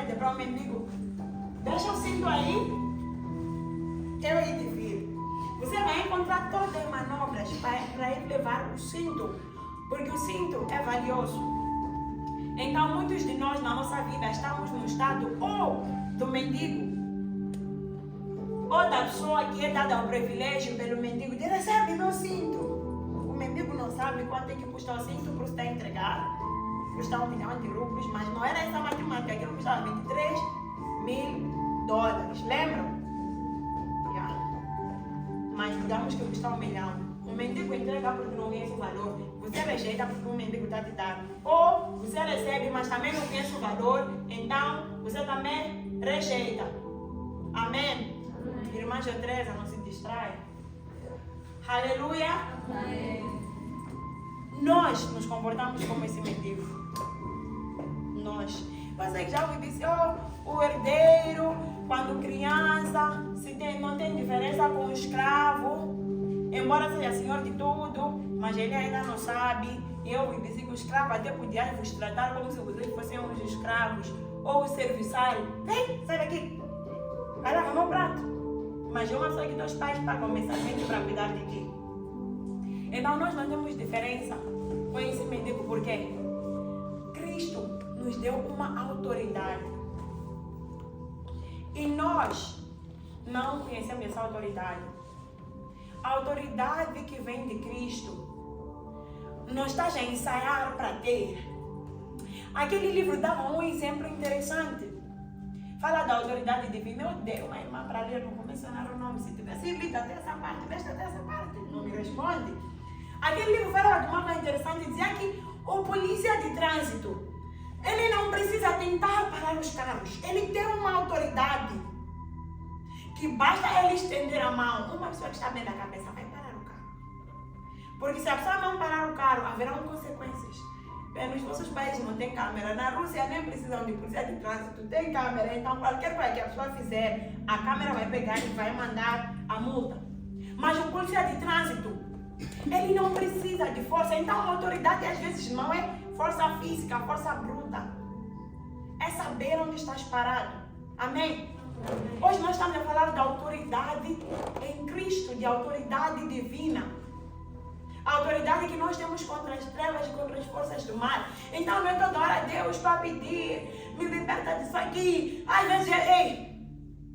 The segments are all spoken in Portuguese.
pede para o mendigo, deixa o cinto aí, eu hei de vir. Você vai encontrar todas as manobras para ele levar o cinto, porque o cinto é valioso. Então, muitos de nós na nossa vida estamos no estado ou do mendigo, ou da pessoa que é dada o privilégio pelo mendigo de receber meu cinto. O mendigo não sabe quanto é que custa o cinto para você entregar. Custa 1 milhão de rublos, mas não era essa matemática. Aquilo custava 23 mil dólares. Lembram? Yeah. Mas digamos que custa 1 milhão. O mendigo entrega porque não conhece o valor. Você rejeita porque o mendigo está te dando. Ou você recebe, mas também não conhece o valor. Então, você também rejeita. Amém? Irmã Teresa, não se distrai. Aleluia. Amém. Nós nos comportamos como esse mendigo. Nós. Você já ouviu dizer, o herdeiro, quando criança, não tem diferença com o escravo, embora seja senhor de tudo, mas ele ainda não sabe. Eu ouvi dizer que o escravo até podia vos tratar como se vocês fossem os escravos, ou o serviçário. Vem, sai daqui. Vai lavar meu prato. Mas eu sou aqui dos pais para começar para cuidar de ti. Então nós não temos diferença com esse mendigo, porque Cristo nos deu uma autoridade. E nós não conhecemos essa autoridade. A autoridade que vem de Cristo nós estamos a ensaiar para ter. Aquele livro dava um exemplo interessante. Fala da autoridade divina. Eu dei uma irmã para ler, não vou mencionar o nome. Se tivesse lido até essa parte, desta até essa parte, não me responde. Aquele livro fala de uma coisa interessante, dizia que o polícia de trânsito, ele não precisa tentar parar os carros. Ele tem uma autoridade que basta ele estender a mão. Uma pessoa que está bem da cabeça vai parar o carro. Porque se a pessoa não parar o carro, haverão consequências. Nos nossos países não tem câmera. Na Rússia nem precisam de polícia de trânsito. Tem câmera. Então qualquer coisa que a pessoa fizer, a câmera vai pegar e vai mandar a multa. Mas o polícia de trânsito, ele não precisa de força. Então a autoridade às vezes não é força física, força bruta. É saber onde estás parado. Amém? Hoje nós estamos a falar da autoridade em Cristo, de autoridade divina. A autoridade que nós temos contra as trevas e contra as forças do mal. Então não é toda hora Deus para pedir, me liberta disso aqui. Às vezes, ei,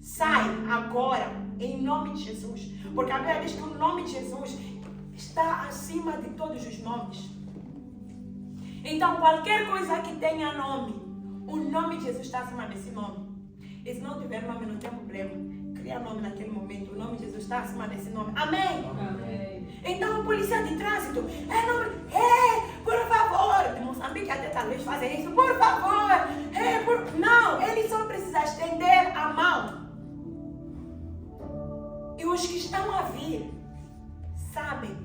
sai agora, em nome de Jesus. Porque a Bíblia diz que o nome de Jesus está acima de todos os nomes. Então qualquer coisa que tenha nome, o nome de Jesus está acima desse nome. E se não tiver nome, não tem problema. Cria nome naquele momento. O nome de Jesus está acima desse nome. Amém? Amém. Então o polícia de trânsito, por favor. De Moçambique até talvez fazem isso. Por favor. Não, ele só precisa estender a mão. E os que estão a vir sabem.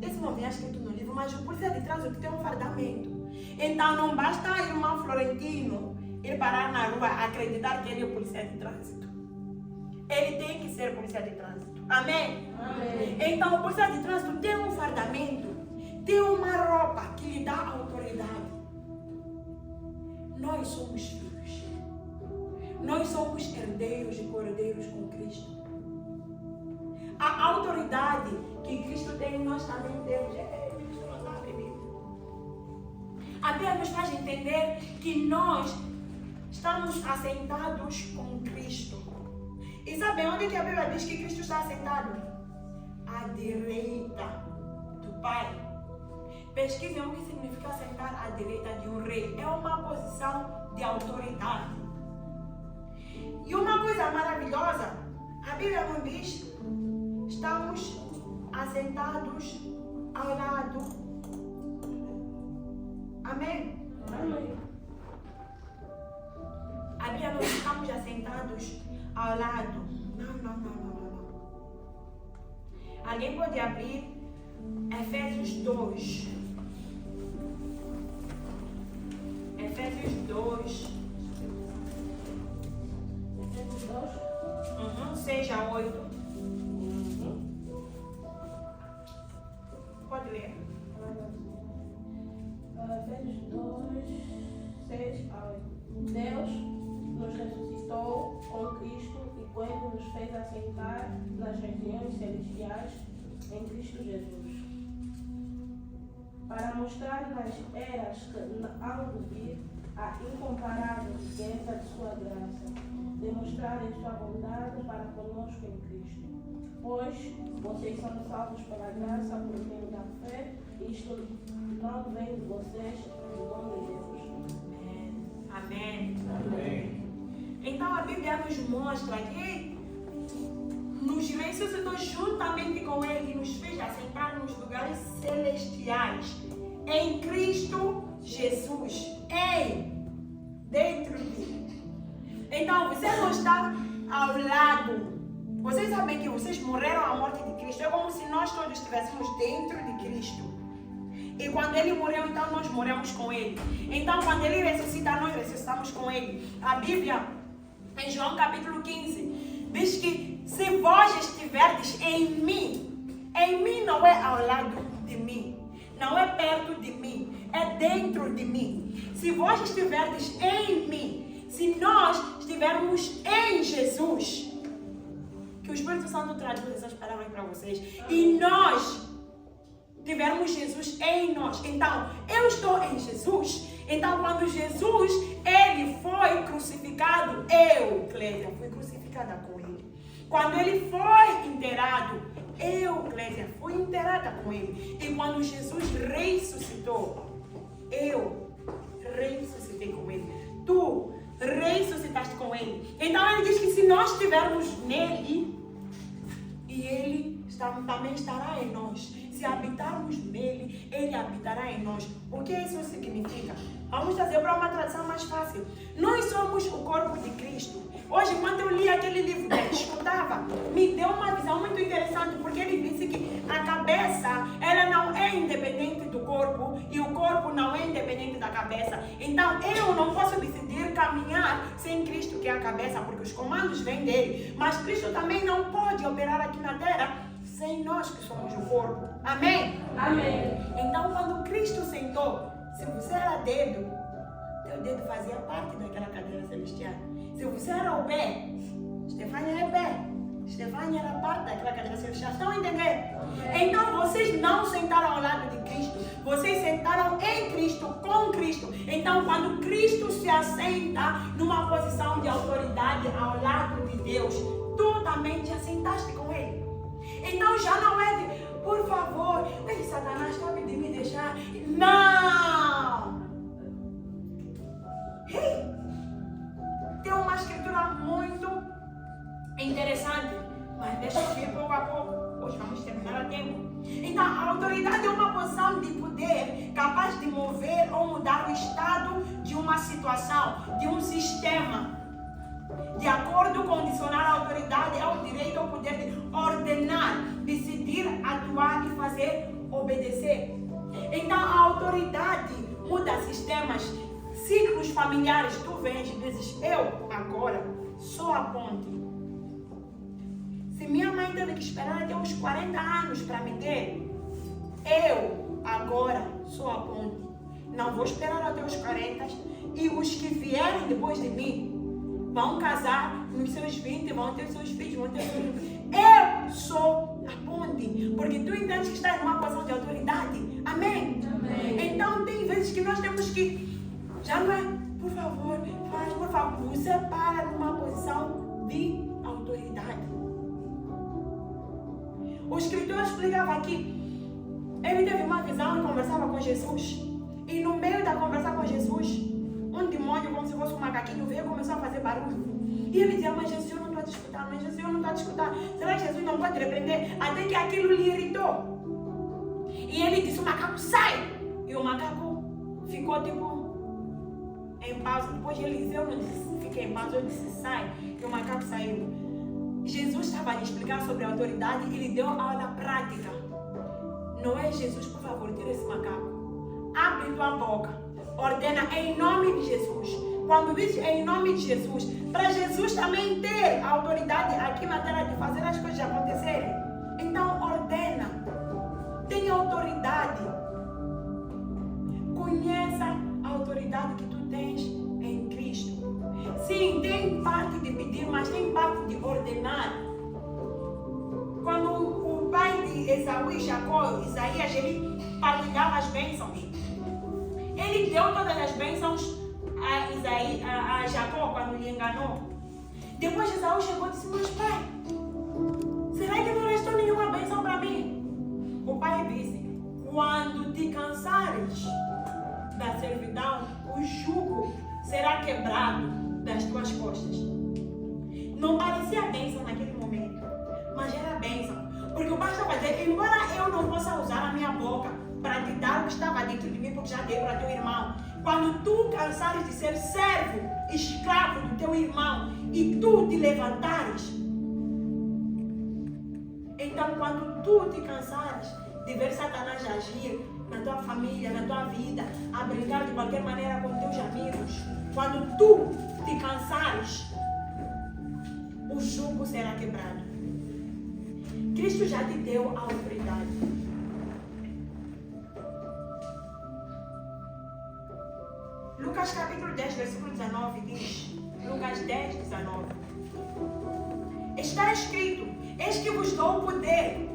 Esse não vem escrito no livro, mas o polícia de trânsito tem um fardamento. Então não basta o irmão Florentino ir parar na rua, acreditar que ele é o polícia de trânsito. Ele tem que ser polícia de trânsito. Amém? Amém. Então o polícia de trânsito tem um fardamento, tem uma roupa que lhe dá autoridade. Nós somos filhos. Nós somos herdeiros e cordeiros com Cristo. A autoridade que Cristo tem, nós também temos. A Bíblia nos faz entender que nós estamos assentados com Cristo. E sabe onde que a Bíblia diz que Cristo está assentado? À direita do Pai. Pesquisem o que significa sentar à direita de um rei. É uma posição de autoridade. E uma coisa maravilhosa, a Bíblia não diz, estamos assentados ao lado. Amém? Amém. A Bíblia não diz, estamos assentados ao lado. Não. Alguém pode abrir Efésios 2. Efésios 2. Efésios 2? 6 a 8. Pode ler. Efésios 2, 6 a 8. Deus quando nos fez assentar nas regiões celestiais em Cristo Jesus, para mostrar nas eras que hão de vir a incomparável riqueza de sua graça, demonstrarem sua bondade para conosco em Cristo. Pois vocês são salvos pela graça por meio da fé, e isto não vem de vocês, é do dom de Deus. Amém. Amém. Então a Bíblia nos mostra que nos ressuscitou juntamente com Ele e nos fez assentar nos lugares celestiais em Cristo Jesus, dentro dele. Então você não está ao lado. Vocês sabem que vocês morreram à morte de Cristo. É como se nós todos estivéssemos dentro de Cristo. E quando Ele morreu, então nós morremos com Ele. Então quando Ele ressuscita, nós ressuscitamos com Ele. A Bíblia, em João capítulo 15, diz que se vós estiverdes em mim não é ao lado de mim, não é perto de mim, é dentro de mim. Se vós estiverdes em mim, se nós estivermos em Jesus, que o Espírito Santo traduz essas palavras para vocês, e nós tivermos Jesus em nós, então eu estou em Jesus. Então quando Jesus, Ele foi crucificado, eu, Clésia, fui crucificada com Ele. Quando Ele foi enterrado, eu, Clésia, fui enterrada com Ele. E quando Jesus ressuscitou, eu ressuscitei com Ele. Tu ressuscitaste com Ele. Então Ele diz que se nós estivermos nele, e Ele também estará em nós. Se habitarmos nele, Ele habitará em nós. O que isso significa? Vamos trazer para uma tradução mais fácil. Nós somos o corpo de Cristo. Hoje, quando eu li aquele livro que eu escutava, me deu uma visão muito interessante, porque ele disse que a cabeça, ela não é independente do corpo, e o corpo não é independente da cabeça. Então, eu não posso decidir caminhar sem Cristo, que é a cabeça, porque os comandos vêm dele. Mas Cristo também não pode operar aqui na terra sem nós que somos o corpo. Amém? Amém. Então, quando Cristo sentou, se você era dedo, teu dedo fazia parte daquela cadeira celestial. Se você era o pé, Estefânia é pé. Estefânia era parte daquela cadeira celestial. Estão a entender? Então, vocês não sentaram ao lado de Cristo. Vocês sentaram em Cristo, com Cristo. Então, quando Cristo se assenta numa posição de autoridade ao lado de Deus, tu também te assentaste com Ele. Então já não é de, por favor, Satanás sabe de me deixar. Não! Tem uma escritura muito interessante, mas deixa eu ver pouco a pouco. Hoje vamos terminar a tempo. Então, a autoridade é uma posição de poder capaz de mover ou mudar o estado de uma situação, de um sistema. De acordo com condicionar a autoridade é o direito ou poder de ordenar, decidir, atuar e fazer obedecer. Então a autoridade muda sistemas, ciclos familiares. Tu vens e dizes, eu agora sou a ponte. Se minha mãe teve que esperar até uns 40 anos para me ter, eu agora sou a ponte. Não vou esperar até os 40 e os que vierem depois de mim vão casar nos seus 20, vão ter seus filhos, vão ter seus filhos. Eu sou a ponte. Porque tu entendes que estás numa posição de autoridade. Amém? Amém. Então tem vezes que nós temos que, já não é, por favor, faz, por favor, você para numa posição de autoridade. O escritor explicava que ele teve uma visão e conversava com Jesus. E no meio da conversa com Jesus, um demônio, como se fosse um macaquinho, veio e começou a fazer barulho. E ele dizia, mas Jesus, eu não estou a te escutar, mas Jesus, eu não estou a te escutar. Será que Jesus não pode repreender? Até que aquilo lhe irritou. E ele disse, o macaco sai. E o macaco ficou tipo em pausa. Depois Eliseu não disse, fiquei em pausa, eu disse, sai. E o macaco saiu. Jesus estava a lhe explicar sobre a autoridade e lhe deu aula prática. Não é Jesus, por favor, tira esse macaco. Abre tua boca. Ordena em nome de Jesus. Quando diz em nome de Jesus, para Jesus também ter a autoridade aqui na terra de fazer as coisas acontecerem. Então ordena. Tenha autoridade. Conheça a autoridade que tu tens em Cristo. Sim, tem parte de pedir, mas tem parte de ordenar. terminar, quando o pai de Esaú e Jacó, Isaías, ele partilhava as bênçãos. Ele deu todas as bênçãos a Jacó quando lhe enganou. Depois Esaú chegou e disse: mas pai, será que não restou nenhuma bênção para mim? O pai disse: quando te cansares da servidão, o jugo será quebrado das tuas costas. Não parecia bênção naquele momento, mas era bênção. Porque o pai estava dizendo: embora eu não possa usar a minha boca para te dar o que estava dentro de mim, porque já dei para teu irmão, quando tu cansares de ser servo, escravo do teu irmão, e tu te levantares, então quando tu te cansares de ver Satanás agir na tua família, na tua vida, a brincar de qualquer maneira com teus amigos, quando tu te cansares, o jugo será quebrado. Cristo já te deu a autoridade. Lucas capítulo 10, versículo 19 diz, Lucas 10, 19. Está escrito: eis que vos dou o poder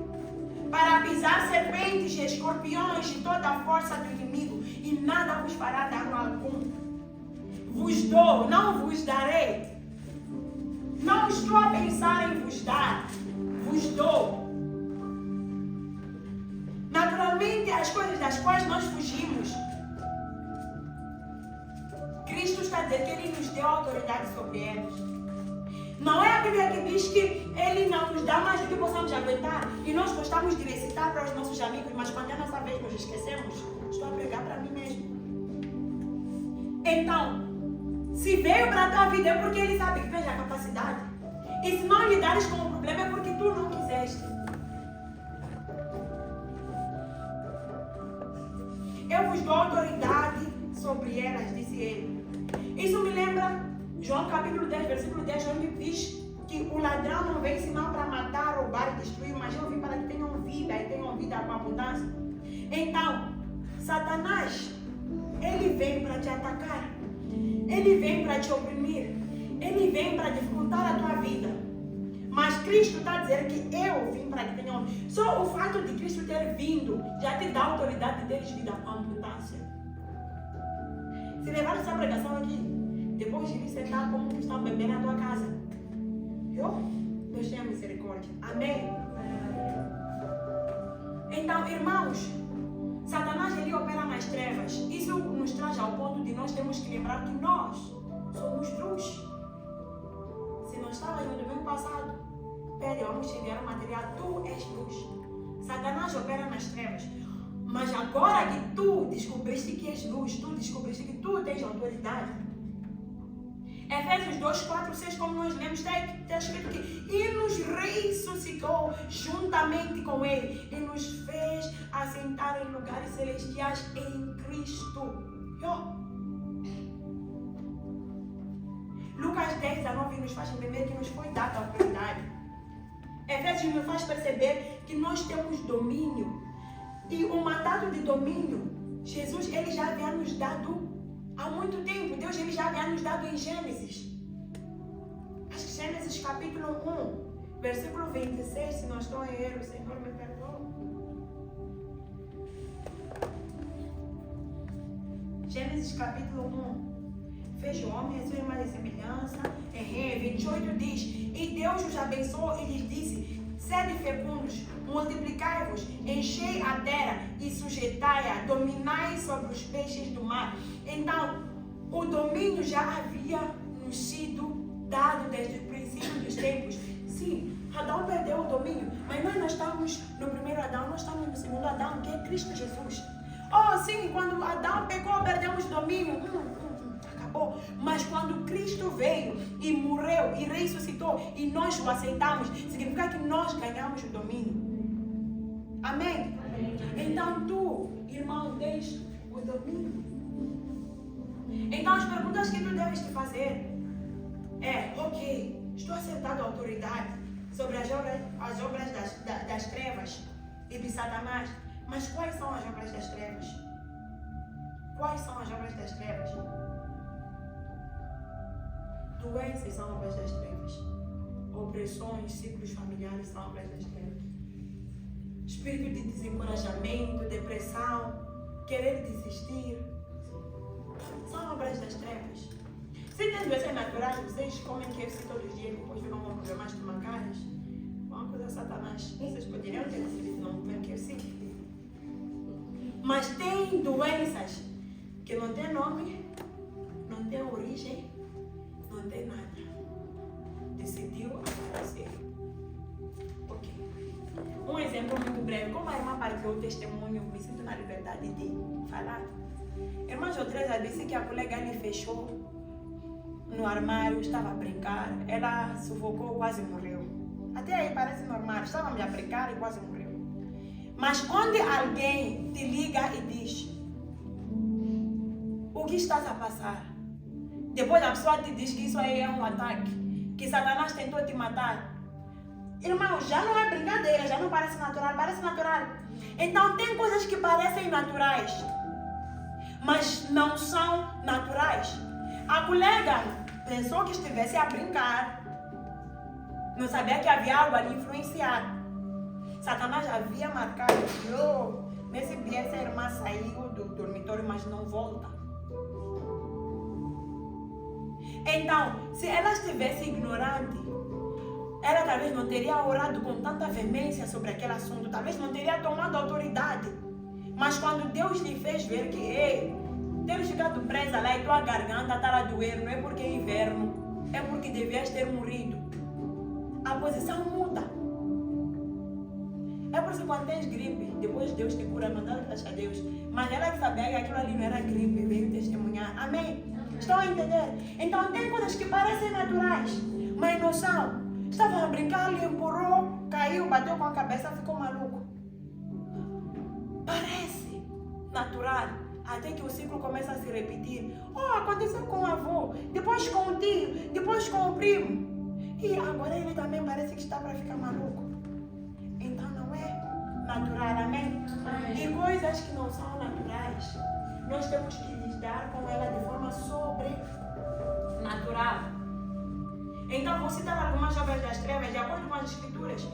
para pisar serpentes e escorpiões e toda a força do inimigo, e nada vos fará dano algum. Vos dou, não vos darei. Não estou a pensar em vos dar, vos dou. Naturalmente, as coisas das quais nós fugimos, Cristo está dizendo que Ele nos deu autoridade sobre elas. Não é a Bíblia que diz que Ele não nos dá mais do que possamos aguentar. E nós gostamos de recitar para os nossos amigos, mas quando é a nossa vez nos esquecemos. Estou a pregar para mim mesmo. Então, se veio para a tua vida é porque Ele sabe que tens a capacidade. E se não lidares com o problema é porque tu não quiseste. Eu vos dou autoridade sobre elas, disse Ele. Isso me lembra João capítulo 10, versículo 10, onde diz que o ladrão não veio senão para matar, roubar e destruir, mas eu vim para que tenham vida e tenham vida com abundância. Então, Satanás, ele vem para te atacar, ele vem para te oprimir, ele vem para dificultar a tua vida. Mas Cristo está dizendo que eu vim para que tenham vida. Só o fato de Cristo ter vindo já te dá a autoridade de teres vida com abundância. Se levar essa pregação aqui, depois de me sentar como que estão bebendo na tua casa, Deus tenha misericórdia. Amém? Então, irmãos, Satanás ele opera nas trevas. Isso nos traz ao ponto de nós temos que lembrar que nós somos luz. Se não estavas no domingo passado, pede, vamos te enviar o material. Tu és luz. Satanás opera nas trevas. Mas agora que tu descobriste que és luz, tu descobriste que tu tens autoridade. Efésios 2, 4, 6, como nós lemos, está escrito que e nos ressuscitou juntamente com Ele e nos fez assentar em lugares celestiais em Cristo. Lucas 10, 19 nos faz entender que nos foi dada a autoridade. Efésios nos faz perceber que nós temos domínio. E o mandato de domínio, Jesus ele já havia nos dado há muito tempo. Deus ele já havia nos dado em Gênesis. Acho que Gênesis capítulo 1, versículo 26, se não estou em erro, Senhor me perdoa. Gênesis capítulo 1. Fez o homem a sua imagem e semelhança. 28 diz: e Deus os abençoou e lhes disse: sede fecundos, multiplicai-vos, enchei a terra e sujeitai-a, dominai sobre os peixes do mar. Então, o domínio já havia nos sido dado desde o princípio dos tempos. Sim, Adão perdeu o domínio, mas nós estamos no primeiro Adão, nós estamos no segundo Adão, que é Cristo Jesus. Oh, sim, quando Adão pecou, perdemos o domínio. Acabou. Mas quando Cristo veio e morreu e ressuscitou e nós o aceitamos, significa que nós ganhamos o domínio. Amém? Amém. Então tu, irmão, tens o domínio. Então as perguntas que tu deves te fazer é: ok, estou aceitando a autoridade sobre as obras das trevas e de Satanás, mas quais são as obras das trevas? Quais são as obras das trevas? Doenças são obras das trevas. opressões, ciclos familiares são obras das trevas. Espírito de desencorajamento, depressão, querer desistir, são obras das trevas. Se tem doenças naturais, vocês comem KFC todos os dias e depois ficam com problemas estomacais, vão acusar Satanás. Vocês poderiam ter decidido não comer KFC. Mas tem doenças que não tem nome, não tem origem, não tem nada. Decidiu aparecer. Ok. Um exemplo muito breve. Como a irmã partilhou o testemunho, me sinto na liberdade de falar. A irmã Jotreza disse que a colega lhe fechou no armário, estava a brincar. Ela sufocou, quase morreu. Até aí parece normal. Estávamos a brincar e quase morreu. Mas quando alguém te liga e diz o que estás a passar, depois a pessoa te diz que isso aí é um ataque, que Satanás tentou te matar. Irmão, já não é brincadeira, já não parece natural, parece natural. Então tem coisas que parecem naturais, mas não são naturais. A colega pensou que estivesse a brincar, não sabia que havia algo ali influenciado. Satanás havia marcado que nesse dia essa irmã saiu do dormitório, mas não volta. Então, se ela estivesse ignorante, ela talvez não teria orado com tanta veemência sobre aquele assunto, talvez não teria tomado autoridade. Mas quando Deus lhe fez ver que, ei, ter ficado presa lá e tua garganta está a doer, não é porque é inverno, é porque devias ter morrido. A posição muda. É por isso que quando tens gripe, depois Deus te cura, não dá graças a Deus. Mas ela que sabia que aquilo ali não era gripe, veio testemunhar. Amém? Estão a entender? Então tem coisas que parecem naturais, mas não são. Estavam a brincar, ele empurrou, caiu, bateu com a cabeça, ficou maluco. Parece natural, até que o ciclo começa a se repetir. Aconteceu com o avô, depois com o tio, depois com o primo. E agora ele também parece que está para ficar maluco. Então não é natural, amém? E coisas que não são naturais, nós temos que lidar com ela de forma sobrenatural. Então vou citar algumas obras das trevas de acordo com as escrituras.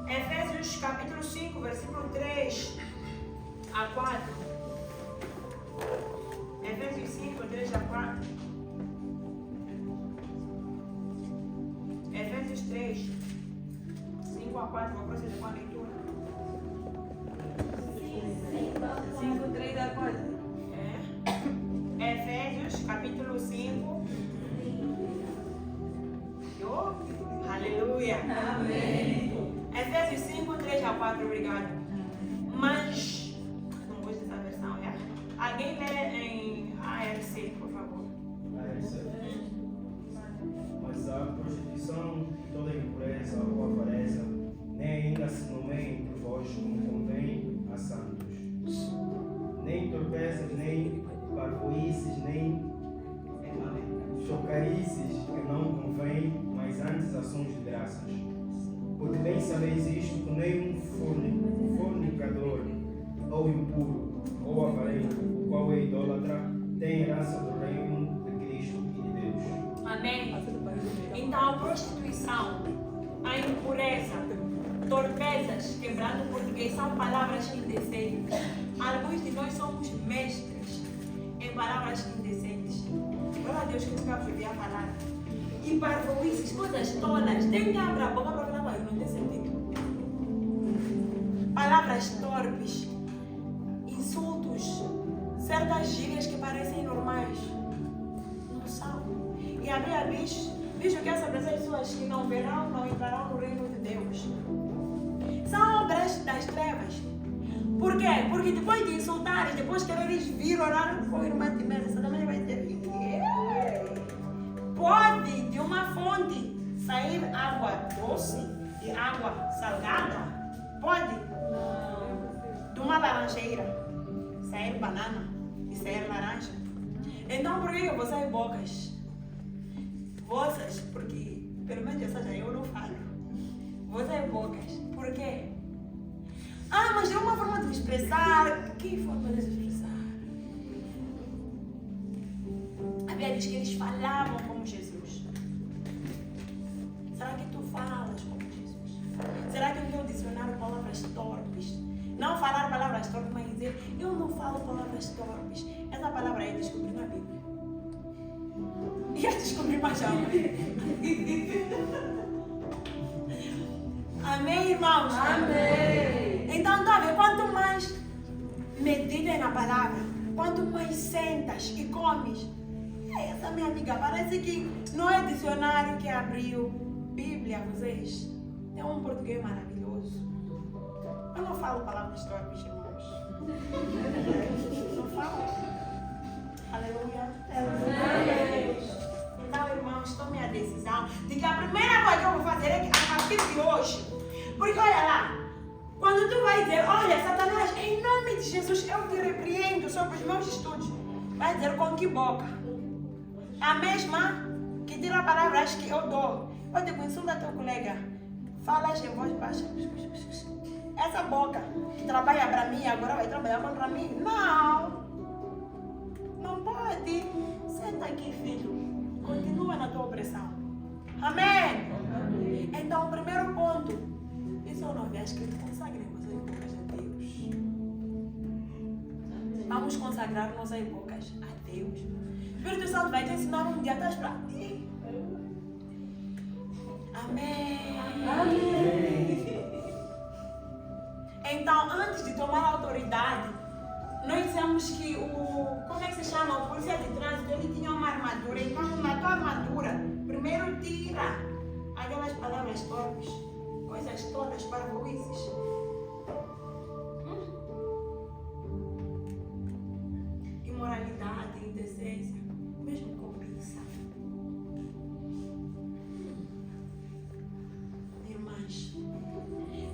Efésios capítulo 5, versículo 3 a 4. Efésios 5, 3 a 4. Efésios 3, 5 a 4, vou proceder com a leitura. 5, 3 a 4. Efésios capítulo 5. Aleluia. Amém. Efésios 5, 3 a 4, obrigado. Mas, não gosto dessa versão, é? Alguém lê em ARC, por favor. ARC. Mas a prostituição e toda impureza ou avareza nem ainda se nomeiem por vós como convém a santos. Nem torpezas, nem parvoíces, nem chocarices que não convém, mas antes ações de graças. Porque bem sabeis isto, que nem um fornicador, ou impuro, ou avarento, o qual é idólatra, tem herança do reino de Cristo e de Deus. Amém? Então a prostituição, a impureza, torpezas, quebrado em português, são palavras indecentes. Alguns de nós somos mestres em palavras indecentes. Glória a Deus que nunca ouvi a falar. E parvoíces, coisas tolas. Tem que abrir a boca para falar, mas não tem sentido. Palavras torpes, insultos, certas gírias que parecem normais. Não são. E a Bíblia diz o que essa pessoas que não verão, não entrarão no reino de Deus. São obras das trevas. Por quê? Porque depois de insultares, depois de quereres vir orar com o irmão de mesa, você também vai ter que pode de uma fonte sair água doce e água salgada? Pode? De uma laranjeira sair banana e sair laranja? Então por que eu vou sair bocas? Vossas, porque pelo menos essa já eu não falo. Vou sair bocas. Por quê? Mas é uma forma de expressar. Que forma de expressar? A Bíblia diz que eles falavam como Jesus. Será que tu fala? palavras torpes. Não falar palavras torpes, mas dizer, eu não falo palavras torpes. Essa palavra aí descobri na Bíblia. E eu descobri mais algo. Amém, irmãos? Amém. Então, tá vendo? Quanto mais meditas na palavra, quanto mais sentas e comes. Essa minha amiga, parece que não é dicionário que abriu Bíblia, vocês. É um português maravilhoso. Eu não falo palavras torpes, irmãos. Não falo. Aleluia. Então, irmãos, tome a decisão de que a primeira coisa que eu vou fazer é que a partir de hoje, porque olha lá, quando tu vai dizer, olha, Satanás, em nome de Jesus, eu te repreendo sobre os meus estudos, vai dizer com que boca? A mesma que tira palavras que eu dou. Eu digo, insulta teu colega, falas em voz baixa. Essa boca que trabalha para mim, agora vai trabalhar contra mim. Não! Não pode. Senta aqui, filho. Continua na tua opressão. Amém? Amém. Então, o primeiro ponto. Isso eu não vi escrito. Consagrem vossas bocas a Deus. Vamos consagrar nossas bocas a Deus. O Espírito Santo vai te ensinar um dia atrás para ti. Amém. Amém. Então, antes de tomar autoridade, nós dizemos que como é que se chama? O polícia de trânsito, ele tinha uma armadura. Então, na tua armadura, primeiro tira aquelas palavras torpes, coisas todas parvoíces. Imoralidade, indecência, mesmo cobiça. Irmãs,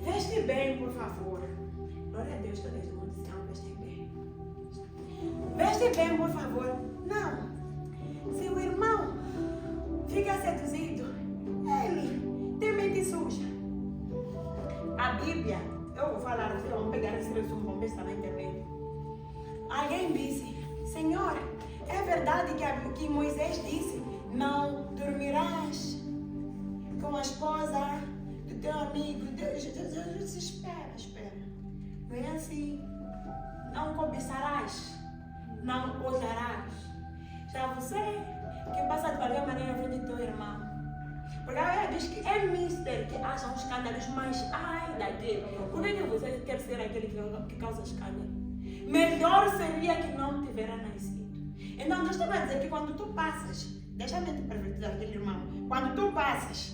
veste bem, por favor. Glória a Deus, todas as irmãs disseram, vestem bem. Veste bem, por favor. Não. Se o irmão fica seduzido, ele tem mente suja. A Bíblia, eu vou falar, vocês vão pegar esse resumo, vão ver se está na internet. Alguém disse, Senhor, é verdade que Moisés disse, não dormirás com a esposa do teu amigo. Deus, espera. Não é assim. Não cobiçarás, não ousarás. Já você que passa de qualquer maneira na frente do teu irmão. Porque a Bíblia diz que é mister que acham escândalos, mas ai daquele. Por que você quer ser aquele que causa escândalo? Melhor seria que não tivera nascido. Então Deus está a dizer que quando tu passas, deixa-me te pervertir aquele irmão. Quando tu passas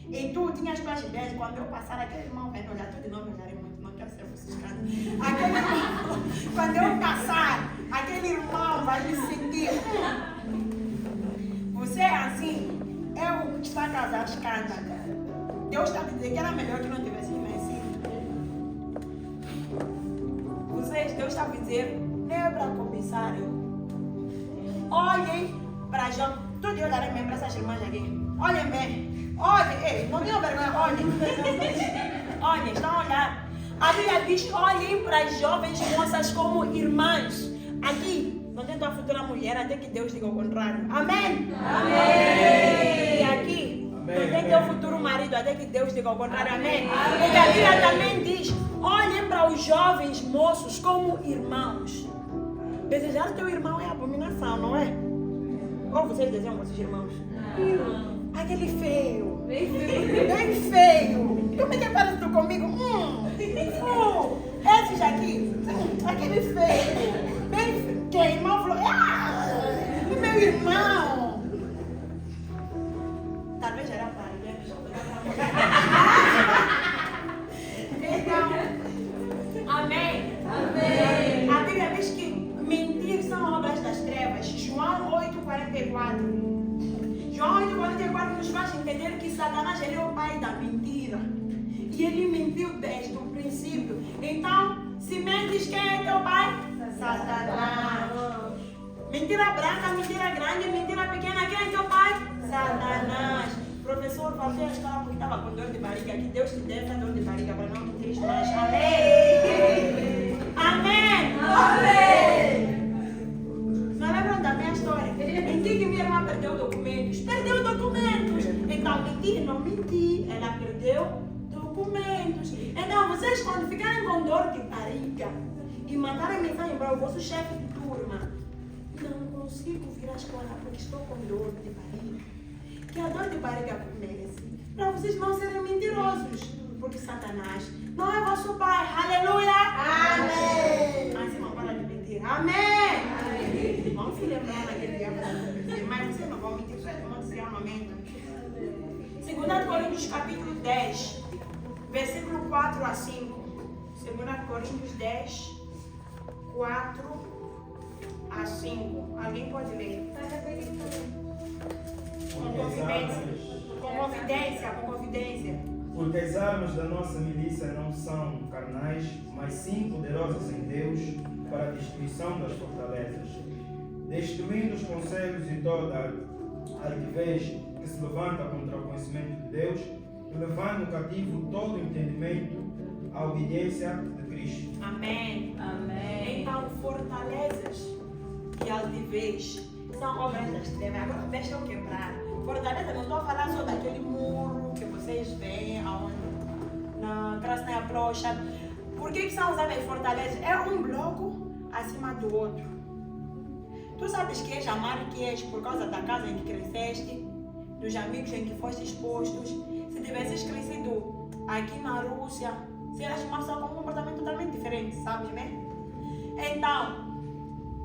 e tu tinhas tuas ideias, quando eu passar, aquele irmão vai me olhar, tu de novo olharei muito, não quero ser ofuscado. Aquele irmão, quando eu passar, aquele irmão vai me sentir. Você é assim, é o que está a causar escândalo. Deus está a dizer que era melhor que não tivesse nascido. Deus está a dizer, não é para cobiçar. Olhem para Jó. Todo dia olharem bem para essas irmãs aqui. Olhem bem. Olhem, não tenham vergonha, olhem. Olhem, estão a olhar. A Bíblia diz, olhem para as jovens moças como irmãs. Aqui, não tem tua futura mulher, até que Deus diga o contrário. Amém? Amém. E aqui, não tem teu futuro marido, até que Deus diga o contrário. Amém? Porque a Bíblia também diz, olhem para os jovens moços como irmãos. Desejar teu irmão é abominação, não é? Ou vocês desejam vossos irmãos? Não. Aquele feio. Bem feio. Como é que parece tu comigo? Esses aqui. Aquele feio. Bem feio. Que irmão falou, meu irmão. Talvez era para Então, amém? Amém. A Bíblia diz que mentir são obras das trevas. João 8,44. João 8,44 nos faz entender que Satanás ele é o pai da mentira. E ele mentiu desde o princípio. Então, se mentes, quem é teu pai? Satanás. Mentira branca, mentira grande, mentira pequena, quem é teu pai? Satanás. Professor, faltei a escola porque estava com dor de barriga. Que Deus te dê essa dor de barriga para não mentir mais. Amém. Amém. Amém. Não lembram da minha história? Menti que minha irmã perdeu documentos. Perdeu documentos. Então, mentir, não menti. Ela perdeu documentos. documentos. Então, vocês quando ficarem com dor de barriga e mandarem mensagem para o vosso chefe de turma, não consigo vir à escola porque estou com dor de barriga. Que a dor de barriga comece para vocês não serem mentirosos, porque Satanás não é vosso pai. Aleluia! Amém! Mas irmão, para de mentir. Amém! Amém. Vamos se lembrar naquele dia para mentir, mas vocês não vão mentir, vocês vão dizer amém. 2 Coríntios capítulo 10, versículo 4 a 5. 2 Coríntios 10, 4 a 5. Alguém pode ler? Com convidência. Porque as armas da nossa milícia não são carnais, mas sim poderosas em Deus para a destruição das fortalezas, destruindo os conselhos e toda altivez que se levanta contra o conhecimento de Deus, e levando cativo todo o entendimento à obediência de Cristo. Amém. Amém. Então, fortalezas e altivez são obras das trevas. Agora deixa eu quebrar. Fortaleza, não estou a falar só daquele muro que vocês veem aonde, na Krasnaya Plocha. Por que são usadas fortalezas? É um bloco acima do outro. Tu sabes que és amar que és por causa da casa em que cresceste, dos amigos em que foste expostos. Se tivesses crescido aqui na Rússia, serias uma pessoa com um comportamento totalmente diferente, sabe, né? Então,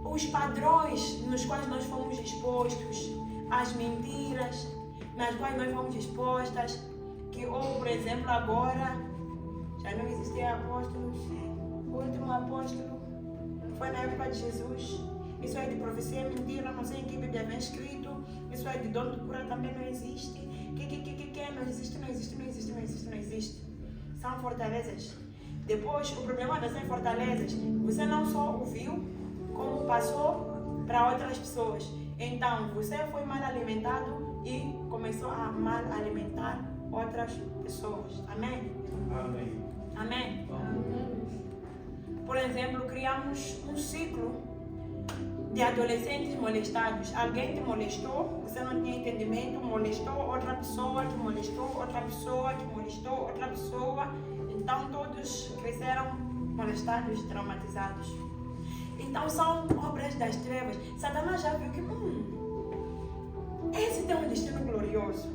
os padrões nos quais nós fomos expostos, as mentiras nas quais nós fomos expostas, que ou, por exemplo, agora já não existem apóstolos. O último apóstolo foi na época de Jesus. Isso é de profecia, é mentira, não sei em que Bíblia vem escrito. Isso é de dom de cura, também não existe. Não existe. São fortalezas. Depois, o problema dessas fortalezas, você não só ouviu, como passou para outras pessoas. Então, você foi mal alimentado e começou a mal alimentar outras pessoas. Amém? Amém. Amém? Por exemplo, criamos um ciclo de adolescentes molestados. Alguém te molestou, você não tinha entendimento, molestou outra pessoa, que molestou outra pessoa, que molestou outra pessoa. Então todos cresceram molestados, traumatizados. Então são obras das trevas. Satanás já viu que esse tem um destino glorioso.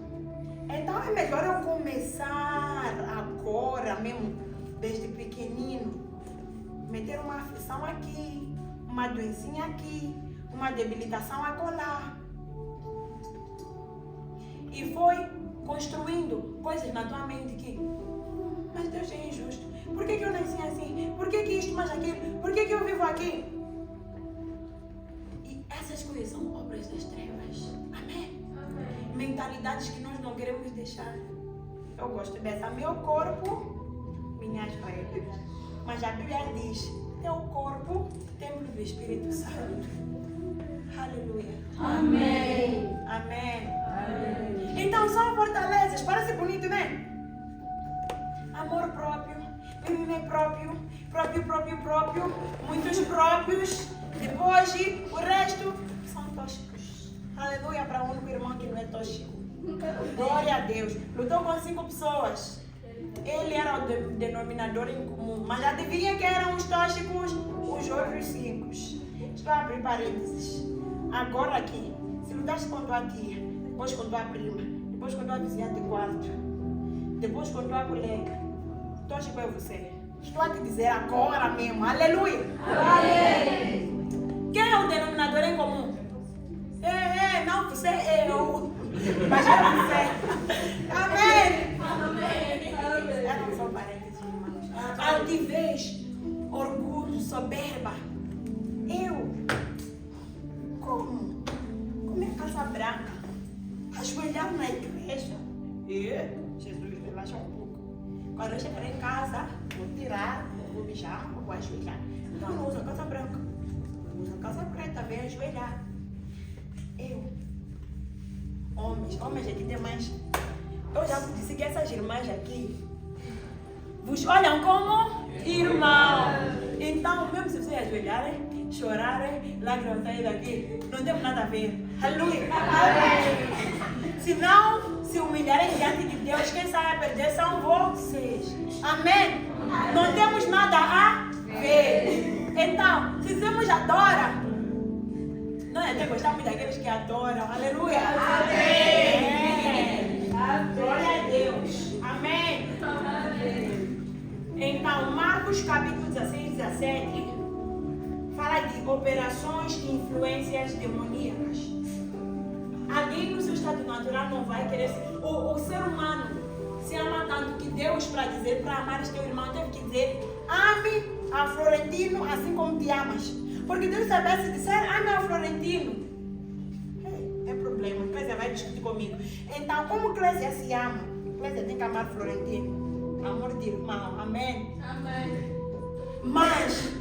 Então é melhor eu começar agora mesmo, desde pequenino, meter uma aflição aqui, uma doencinha aqui, uma debilitação acolá. E foi construindo coisas na tua mente que, mas Deus é injusto. Por que eu nasci assim? Por que isto mais aquilo? Por que eu vivo aqui? E essas coisas são obras das trevas. Amém? Amém. Mentalidades que nós não queremos deixar. Eu gosto dessa. Meu corpo, minhas regras. Mas a Bíblia diz, teu corpo, templo do Espírito Santo. Aleluia. Amém. Amém. Amém. Então são fortalezas. Parece bonito, né? Amor próprio, próprio, muitos próprios. Depois o resto são tóxicos. Aleluia para o único irmão que não é tóxico. Glória a Deus. Lutou com 5 pessoas. Ele era o denominador em comum. Mas adivinha quem eram os tóxicos? Os outros 5. Estou a abrir parênteses. Agora aqui, se lutaste com tua tia, depois com tua prima, depois com tua vizinha de quarto, depois com tua colega, tóxico é você. Estou a te dizer agora mesmo. Aleluia. Amém. Quem é o denominador em comum? Não, você é eu. Mas é você. Amém. Amém. Eram só parênteses, irmãos. Altivez, orgulho, soberba. Eu. Como? Comer calça branca. Ajoelhar na igreja. Jesus, relaxa um pouco. Quando eu chegar em casa, vou tirar, vou mijar, vou ajoelhar. Então não usa calça branca. Usa calça preta, vem ajoelhar. Eu. Homens aqui tem mais. Eu já disse que essas irmãs aqui vos olham como irmão. Então, mesmo se vocês ajoelharem, chorarem, lágrimas saírem daqui, não temos nada a ver. Aleluia. Se se humilharem diante de Deus, quem sai a perder são vocês. Amém? Não temos nada a ver. Então, se dizemos adora, nós até gostamos daqueles que adoram. Aleluia. Amém. Glória a Deus. Amém. Então, Marcos capítulo 16, 17 fala de operações e influências demoníacas. Alguém no seu estado natural não vai querer ser. O ser humano se ama tanto que Deus, para dizer, para amar teu irmão, teve que dizer: ame a Florentino assim como te amas. Porque Deus sabia se disser: ame a Florentino. É problema, a Clésia vai discutir comigo. Então, como Clésia se ama, Clésia tem que amar Florentino. Amor de irmão, amém? Amém. Mas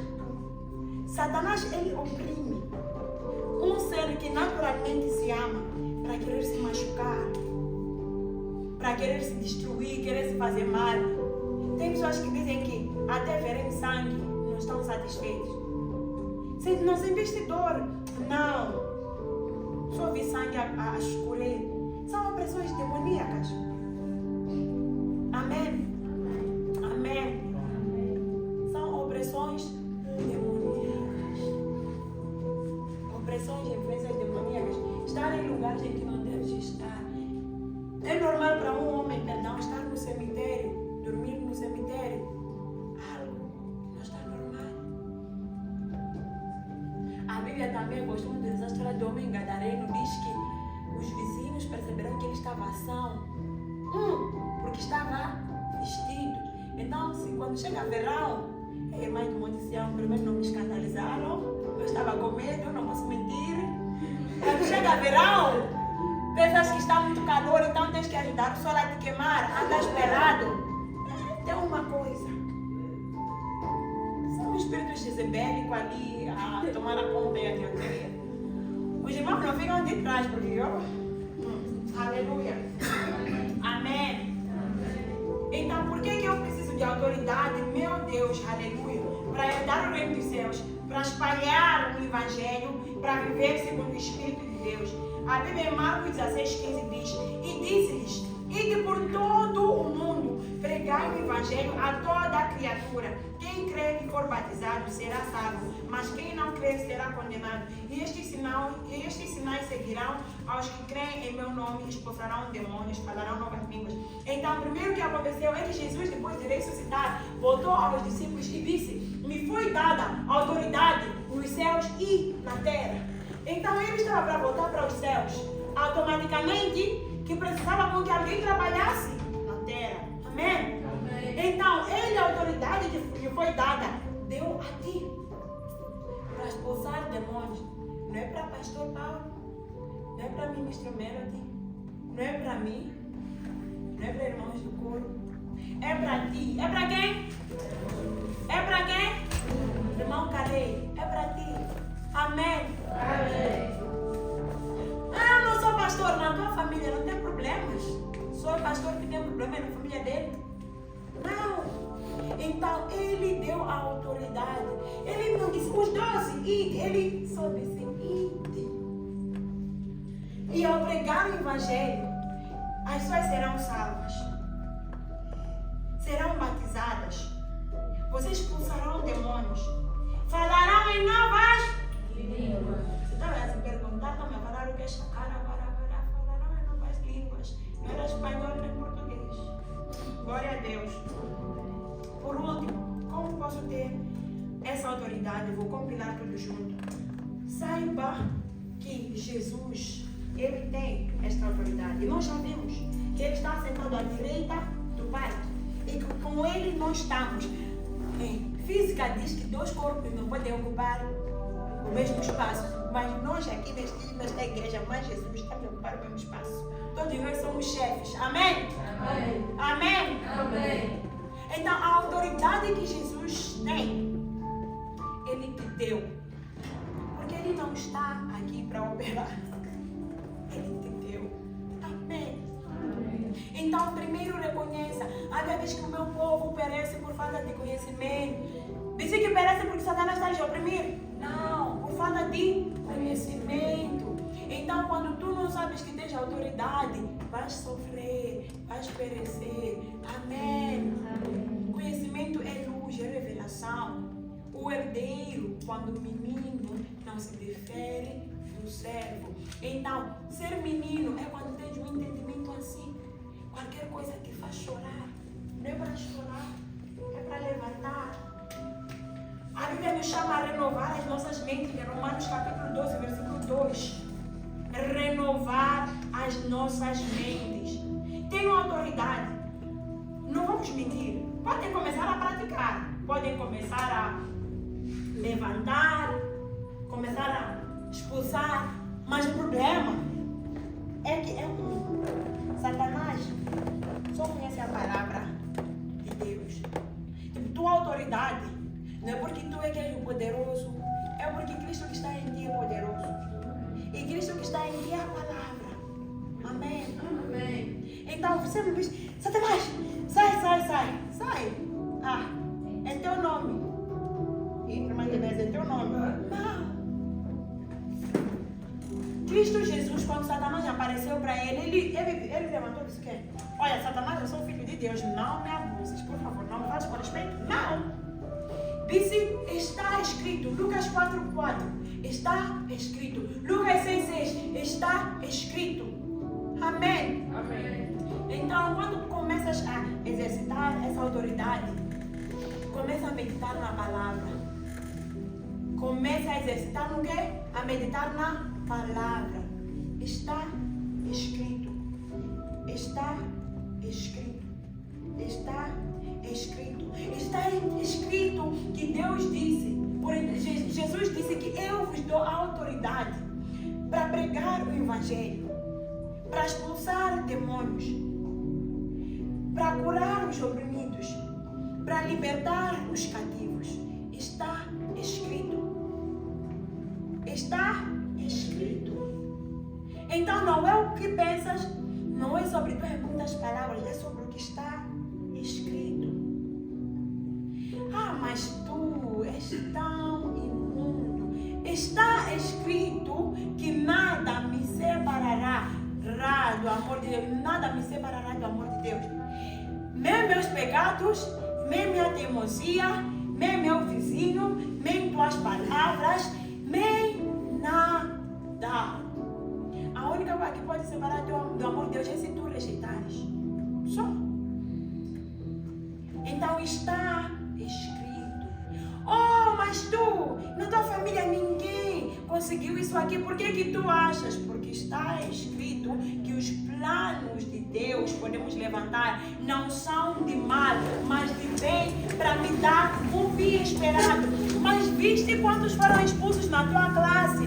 Satanás, ele oprime um ser que naturalmente se ama para querer se machucar, para querer se destruir, querer se fazer mal. Tem pessoas que dizem que até verem sangue não estão satisfeitos. Não se investidor, não. Só vi sangue a escorrer. São opressões demoníacas. Amém? Amém. São opressões demoníacas. Opressões e influências demoníacas. Estar em lugares em que não deves estar. É normal para um homem, perdão, estar no cemitério, dormir no cemitério. Algo não está normal. A Bíblia também gosta muito dessa história do homem gadareno. Diz que os vizinhos perceberam que ele estava são. Porque estava vestido. Então, quando chega verão, irmãs do Monte Sião, primeiro não me escandalizaram, eu estava com medo, não posso mentir. Quando chega verão, pensas que está muito calor, então tens que ajudar o sol a te queimar, andas pelado. Tem uma coisa. São espíritos jezebélicos ali a tomar a conta e a dianteira. Os irmãos não ficam de trás, porque eu. Aleluia. Amém. Então, por que eu preciso de autoridade? Meu Deus, aleluia. Para herdar o reino dos céus, para espalhar o evangelho, para viver segundo o Espírito de Deus. A Bíblia em Marcos 16, 15 diz: e disse-lhes: ide por todo o mundo, pregai o evangelho a toda a criatura. Quem crer e for batizado será salvo, mas quem não crer será condenado. E estes sinais seguirão aos que creem em meu nome, expulsarão demônios, falarão novas línguas. Então, primeiro que aconteceu é que Jesus, depois de ressuscitar, voltou aos discípulos e disse: me foi dada autoridade nos céus e na terra. Então, ele estava para voltar para os céus, automaticamente, que precisava com que alguém trabalhasse na terra. Amém? Amém. Então, ele, a autoridade que lhe foi dada, deu a ti para expulsar demônios. Não é para pastor Paulo, não é para ministro Melody, não é para mim, não é para irmãos do coro, é para ti. É para quem? É para quem? Irmão Calei, é para ti. Amém. Amém. Eu não sou pastor, na tua família não tem problemas. Sou pastor que tem problema na família dele. Não. Então, ele deu a autoridade. Ele não disse os 12, ide. Ele só disse ide. E ao pregar o evangelho, as pessoas serão salvas. Serão batizadas. Vocês expulsarão demônios. Falarão em novas línguas. Você estava a se perguntar, não me falaram o que é chacara, falarão em novas línguas. Não era espanhol nem português. Glória a Deus. Por último, como posso ter essa autoridade? Vou compilar tudo junto. Saiba que Jesus, ele tem esta autoridade. E nós já vimos que ele está sentado à direita do Pai. E que com ele nós estamos. Física diz que 2 corpos não podem ocupar o mesmo espaço, mas nós aqui nesta igreja, mas Jesus está a ocupar o mesmo espaço. Todos nós somos chefes. Amém? Amém. Amém? Amém. Então, a autoridade que Jesus tem, ele te deu. Porque ele não está aqui para operar. Ele te deu. Amém. Então, primeiro reconheça. Há vezes que o meu povo perece por falta de conhecimento. Dizem que perece porque Satanás está lhe oprimir. Não, por falta de conhecimento. Então, quando tu não sabes sabes que tens autoridade, vais sofrer, vais perecer. Amém. Conhecimento é luz, é revelação. O herdeiro, quando menino, não se difere do servo. Então, ser menino é quando tens um entendimento assim. Qualquer coisa que faz chorar, não é para chorar, é para levantar. A Bíblia nos chama a renovar as nossas mentes, em Romanos capítulo 12, versículo 2. Renovar as nossas mentes. Tenham autoridade. Não vamos mentir. Podem começar a praticar. Podem começar a levantar, começar a expulsar. Mas o problema é que Satanás só conhece a palavra de Deus. Tipo, tua autoridade não é porque tu é que és o poderoso, é porque Cristo que está em ti é poderoso. E Cristo que está em ti é a palavra. Amém. Amém. Então você me diz, Satanás, sai. Ah, é teu nome. Irmã de Deus, é teu nome. Não. Cristo Jesus, quando Satanás apareceu para ele levantou e disse o quê? Olha, Satanás, eu sou filho de Deus, não me abuses, por favor, não me faça com respeito. Não. Disse, está escrito, Lucas 4:4, está escrito, Lucas 6:6, está escrito. Amém. Amém. Então, quando começas a exercitar essa autoridade, começa a meditar na palavra. Começa a exercitar no quê? A meditar na palavra. Está escrito. Está escrito. Está escrito. Está escrito que Deus disse. Jesus disse que eu vos dou autoridade para pregar o Evangelho, para expulsar demônios, para curar os oprimidos, para libertar os cativos. Está escrito. Está escrito. Então não é o que pensas, não é sobre tuas muitas palavras, é sobre o que está escrito. Ah, mas tu és tão imundo. Está escrito que nada me separará do amor de Deus. Nada me separará do amor de Deus. Nem meus pecados, nem minha teimosia, nem meu vizinho, nem tuas palavras, nem nada. A única coisa que pode separar do amor de Deus é se tu rejeitares. Só. Então está escrito. Oh, mas tu, na tua família ninguém conseguiu isso aqui. Por que tu achas? Porque está escrito que os planos de Deus, podemos levantar, não são de mal, mas de bem, para me dar um fim esperado. Mas viste quantos foram expulsos na tua classe?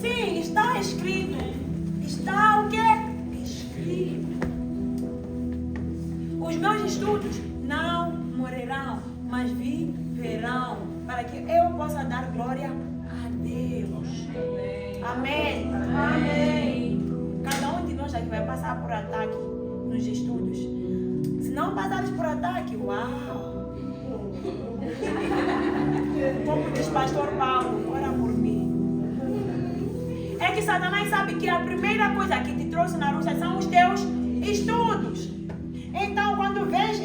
Sim, está escrito. Está o quê? Escrito. Os meus estudos não morrerão, mas viverão, para que eu possa dar glória a Deus. Amém. Amém. Cada um de nós aqui vai passar por ataque nos estudos. Se não passares por ataque, uau! Como diz pastor Paulo, ora por mim. É que Satanás sabe que a primeira coisa que te trouxe na Rússia são os teus estudos. Então, quando vês,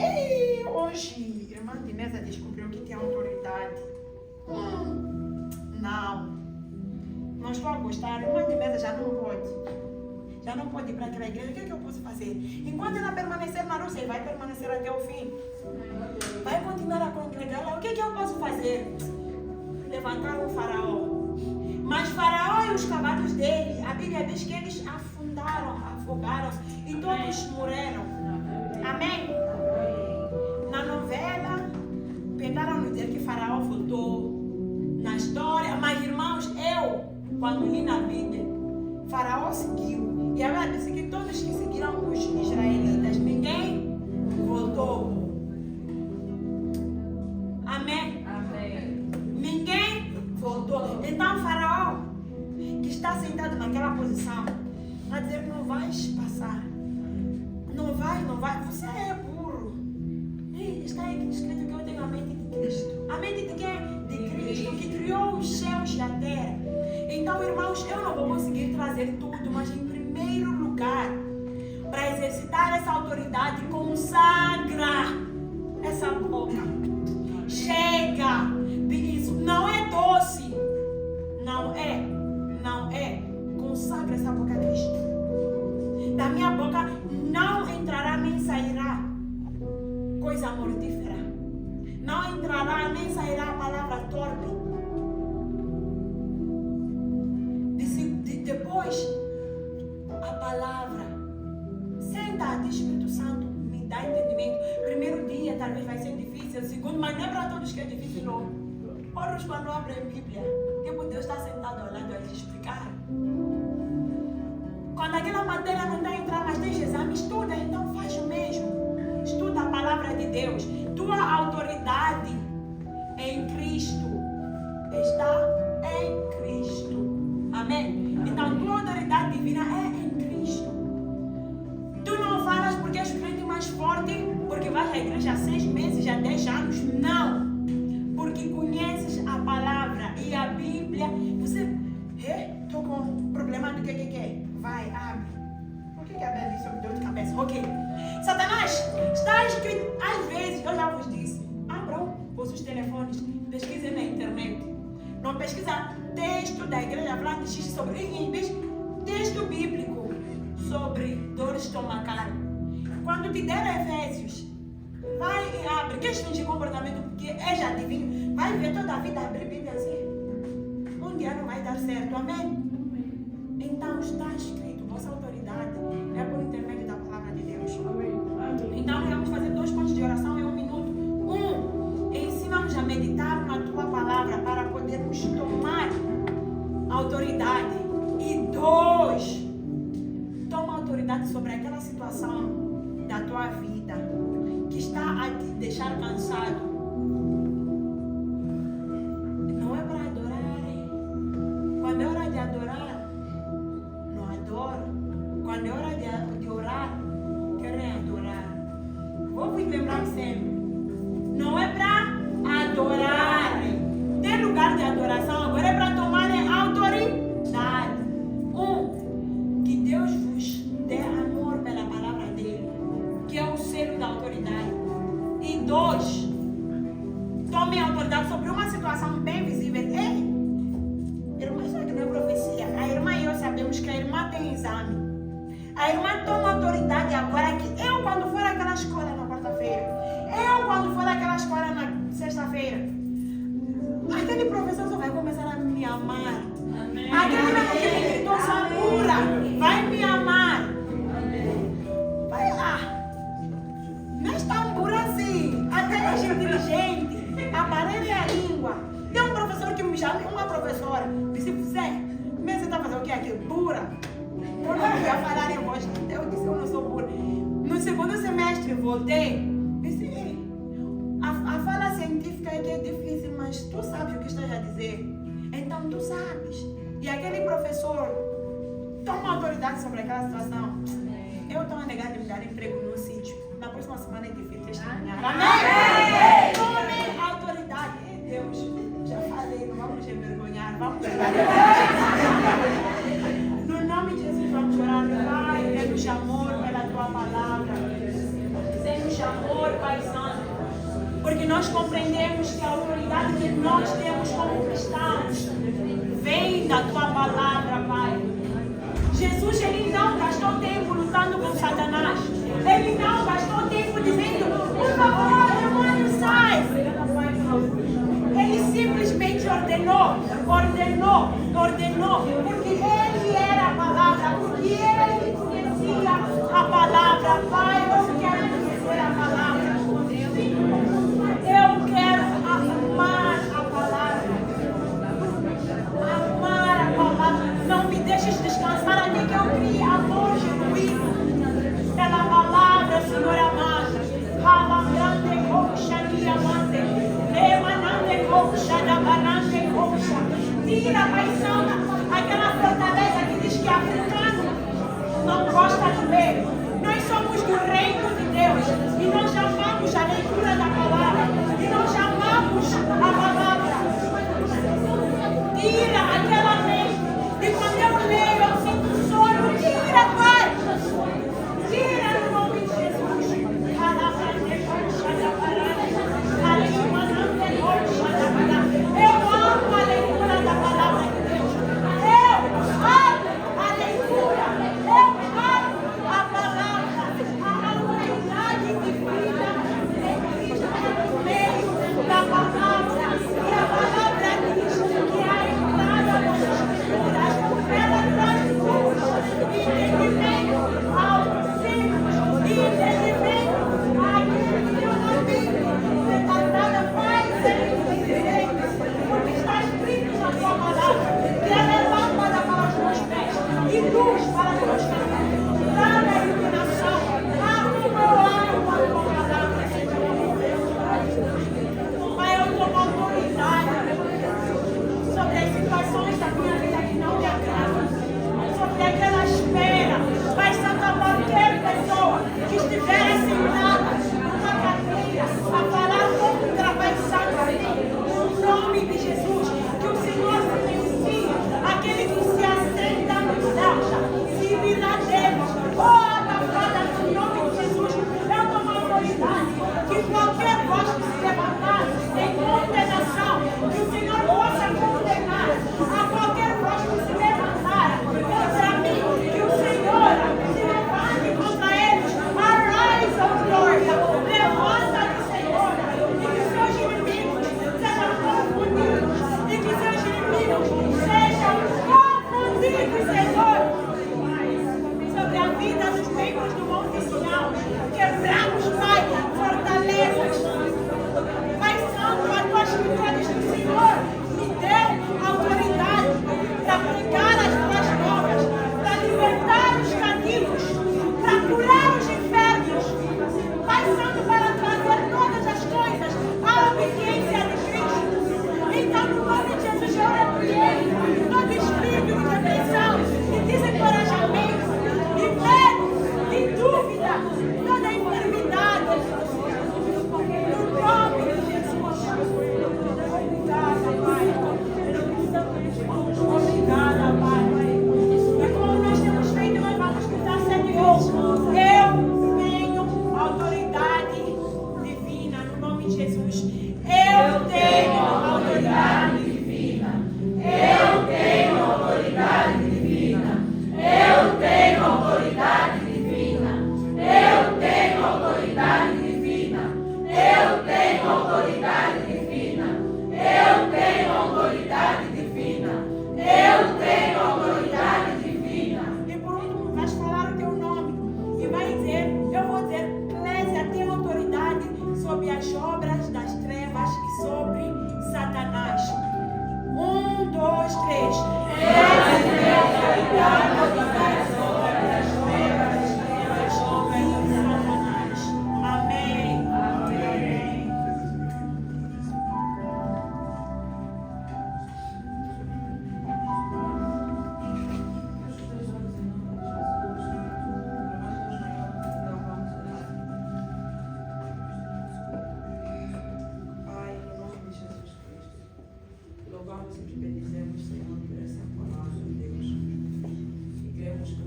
hoje, irmã Dinesa descobriu que tem autoridade. Não estou a gostar. Irmã Dinesa já não pode. Já não pode ir para aquela igreja. O que é que eu posso fazer? Enquanto ela permanecer na Rússia, vai permanecer até o fim. Vai continuar a congregar lá. O que é que eu posso fazer? Levantar o faraó. Mas Faraó e os cavalos dele, a Bíblia diz que eles afogaram-se e todos morreram. Amém? Na novela, tentaram dizer que Faraó voltou. Na história, mas irmãos, quando li na Bíblia, Faraó seguiu. E ela disse que todos que seguiram os israelitas, ninguém voltou. Amém? Amém. Ninguém voltou. Então Faraó, que está sentado naquela posição, vai dizer: não vais passar. Não vai. Você é burro. Está escrito que eu tenho a mente de Cristo. A mente de quem? De Cristo, que criou os céus e a terra. Então, irmãos, eu não vou conseguir trazer tudo, mas em primeiro primeiro lugar, para exercitar essa autoridade, consagra essa boca. Chega! Isso não é doce. Não é. Consagra essa boca a Cristo. Da minha boca não entrará nem sairá coisa mortífera. Não entrará nem sairá a palavra torpe. Depois, a palavra. Senta, diz Espírito Santo, me dá entendimento. Primeiro dia talvez vai ser difícil, segundo, mas não é para todos que é difícil, não. Outros quando abrem a Bíblia, tipo, Deus está sentado ao lado a lhe explicar. Quando aquela matéria não está a entrar, mas tem exame, estuda, então faz o mesmo. Estuda a palavra de Deus. Tua autoridade em Cristo está em Cristo. Amém? Então, tua autoridade divina é em Cristo. Tu não falas porque és o crente mais forte, porque vais à igreja há 6 meses, há 10 anos. Não. Porque conheces a palavra e a Bíblia. Você, estou com um problema do que é? Vai, abre. Por que a Bíblia diz sobre dor de cabeça? Ok. Satanás, está escrito, às vezes, eu já vos disse, abram os telefones, pesquisem na internet. Não pesquisa texto da igreja falando sobre texto bíblico sobre dor estomacal. Quando te der Efésios, vai e abre. Questões de comportamento, porque é já divino. Vai ver toda a vida abrir Bíblia assim. Um dia não vai dar certo, amém? Então está escrito, vossa autoridade é por intermédio da palavra de Deus. Então nós vamos fazer 2 pontos de oração em 1 minuto. 1, ensina-nos a meditar na tua palavra para podermos tomar autoridade. E 2, toma autoridade sobre aquela situação da tua vida que está a te deixar cansado. Não é para adorar. Quando é hora de adorar, não adoro. Quando é hora de orar, querem adorar. Vou vos lembrar sempre. Não é para adorar. Tem lugar de adoração, agora é para tomarem autoridade. 1, que Deus vos dê amor pela palavra dele, que é o selo da autoridade. E 2, tomem autoridade sobre uma situação bem visível. Ei, irmã, isso aqui não é profecia. A irmã e eu sabemos que a irmã tem exame. A irmã toma autoridade agora que eu, quando for àquela escola na quarta-feira, eu, quando for àquela escola na sexta-feira, aquele professor só vai começar a me amar. Amém. Aquele que gritou Samura vai me amar. Vai lá. Não é tambura assim. Até é inteligente. Aparelha a língua. Tem um professor que me chama, uma professora, disse, você está fazendo o que aqui? Burra. Quando eu ia falar em voz, eu disse, eu não sou burra. No segundo semestre, voltei, disse, a fala científica é que é difícil, mas tu sabes o que estás a dizer. Então, tu sabes. E aquele professor toma autoridade sobre aquela situação. Eu estou a negar de me dar emprego num sítio. Na próxima semana é difícil testemunhar. Amém? Tome autoridade. Ei, Deus, já falei, não vamos envergonhar. Vamos orar. No nome de Jesus, vamos orar. Pai, dê-nos amor pela tua palavra. Dê-nos amor, Pai Santo. Porque nós compreendemos que a autoridade que nós temos como cristãos vem da tua palavra, Pai. Jesus, ele não gastou tempo lutando com Satanás. Ele não gastou tempo dizendo, por favor, demônio, sai. Ele simplesmente ordenou, porque ele era a palavra, porque ele conhecia a palavra. Pai, eu quero conhecer a palavra. Eu quero amar a palavra. Amar a palavra. Não me deixes descansar até que eu crie amor genuíno pela palavra, Senhor amado. Ralabrande coxa, diamante. Remanande coxa, da barande coxa. Tira, Pai Santo, aquela fortaleza que diz que africano não gosta de ler. Nós somos do reino de Deus e nós chamamos a leitura da palavra e nós chamamos a palavra. Tira aquela mente e quando eu leio eu sinto sono. Tira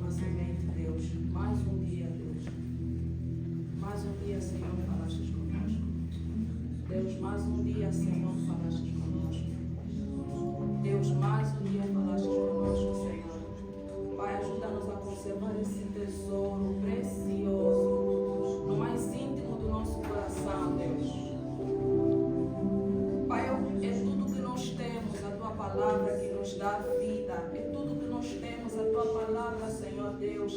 uma semente, Deus. Mais um dia, Deus. Mais um dia, Senhor, falastes conosco. Deus, mais um dia, Senhor, falastes conosco. Deus, mais um dia falastes conosco, Senhor. Pai, ajuda-nos a conservar esse tesouro precioso no mais íntimo do nosso coração, Deus. Pai, é tudo que nós temos, a Tua palavra que nos dá vida. É tudo que nós temos, a Tua palavra, Senhor Deus,